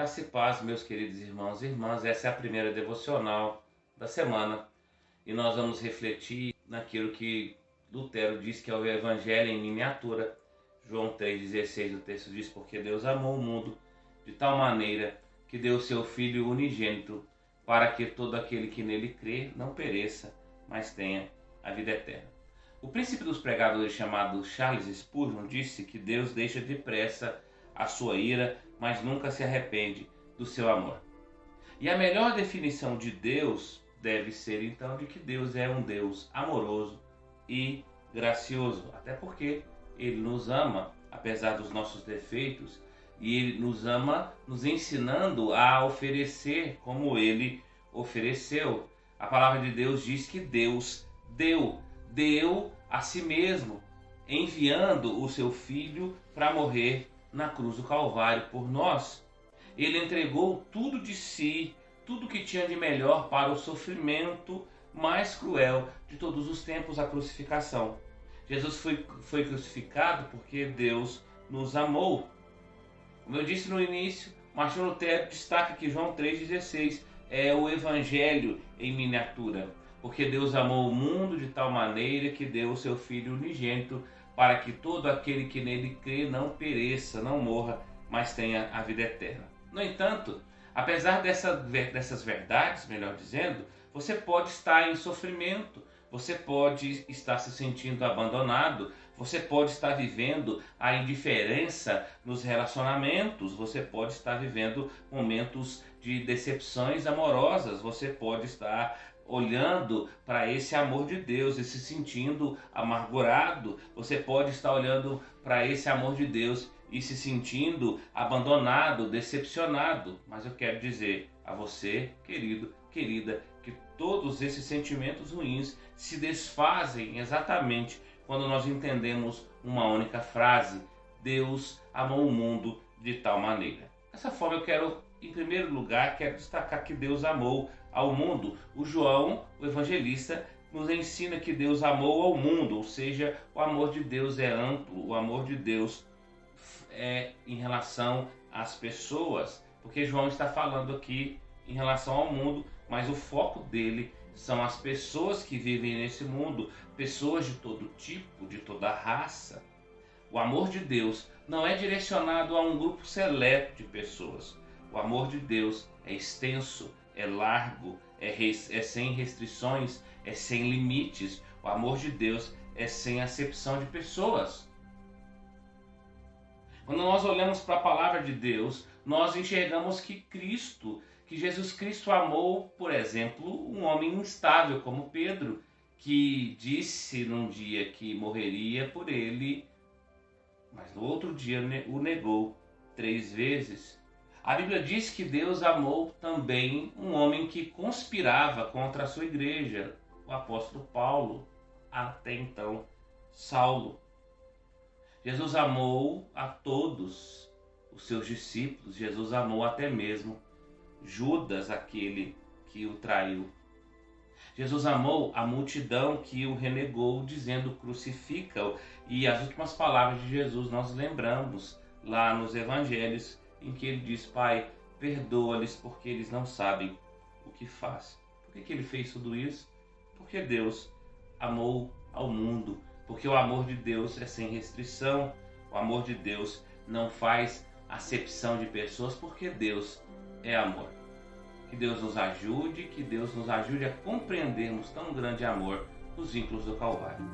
Graça e paz, meus queridos irmãos e irmãs. Essa é a primeira devocional da semana e nós vamos refletir naquilo que Lutero diz que é o Evangelho em miniatura. João 3,16, o texto diz: porque Deus amou o mundo de tal maneira que deu o seu Filho unigênito para que todo aquele que nele crê não pereça, mas tenha a vida eterna. O príncipe dos pregadores chamado Charles Spurgeon disse que Deus deixa depressa a sua ira, mas nunca se arrepende do seu amor. E a melhor definição de Deus deve ser então de que Deus é um Deus amoroso e gracioso, até porque Ele nos ama apesar dos nossos defeitos e Ele nos ama nos ensinando a oferecer como Ele ofereceu. A palavra de Deus diz que Deus deu a si mesmo, enviando o seu Filho para morrer na cruz do Calvário por nós. Ele entregou tudo de si, tudo que tinha de melhor para o sofrimento mais cruel de todos os tempos, a crucificação. Jesus foi crucificado porque Deus nos amou. Como eu disse no início, Martinho Lutero destaca que João 3,16 é o Evangelho em miniatura, porque Deus amou o mundo de tal maneira que deu o seu Filho unigênito para que todo aquele que nele crê não pereça, não morra, mas tenha a vida eterna. No entanto, apesar dessas verdades, melhor dizendo, você pode estar em sofrimento, você pode estar se sentindo abandonado, você pode estar vivendo a indiferença nos relacionamentos, você pode estar vivendo momentos de decepções amorosas, você pode estar olhando para esse amor de Deus e se sentindo amargurado, você pode estar olhando para esse amor de Deus e se sentindo abandonado, decepcionado. Mas eu quero dizer a você, querido, querida, que todos esses sentimentos ruins se desfazem exatamente quando nós entendemos uma única frase: Deus amou o mundo de tal maneira. Dessa forma eu quero, em primeiro lugar, destacar que Deus amou ao mundo. O João, o evangelista, nos ensina que Deus amou ao mundo, ou seja, o amor de Deus é amplo, o amor de Deus é em relação às pessoas, porque João está falando aqui em relação ao mundo, mas o foco dele são as pessoas que vivem nesse mundo, pessoas de todo tipo, de toda raça. O amor de Deus não é direcionado a um grupo seleto de pessoas. O amor de Deus é extenso, é largo, é sem restrições, é sem limites. O amor de Deus é sem acepção de pessoas. Quando nós olhamos para a palavra de Deus, nós enxergamos que Jesus Cristo amou, por exemplo, um homem instável como Pedro, que disse num dia que morreria por ele, mas no outro dia o negou 3 vezes. A Bíblia diz que Deus amou também um homem que conspirava contra a sua igreja, o apóstolo Paulo, até então Saulo. Jesus amou a todos os seus discípulos, Jesus amou até mesmo Judas, aquele que o traiu. Jesus amou a multidão que o renegou, dizendo: crucifica-o. E as últimas palavras de Jesus nós lembramos lá nos evangelhos, em que ele diz: Pai, perdoa-lhes porque eles não sabem o que fazem. Por que ele fez tudo isso? Porque Deus amou ao mundo, porque o amor de Deus é sem restrição, o amor de Deus não faz acepção de pessoas, porque Deus é amor. Que Deus nos ajude a compreendermos tão grande amor nos vínculos do Calvário.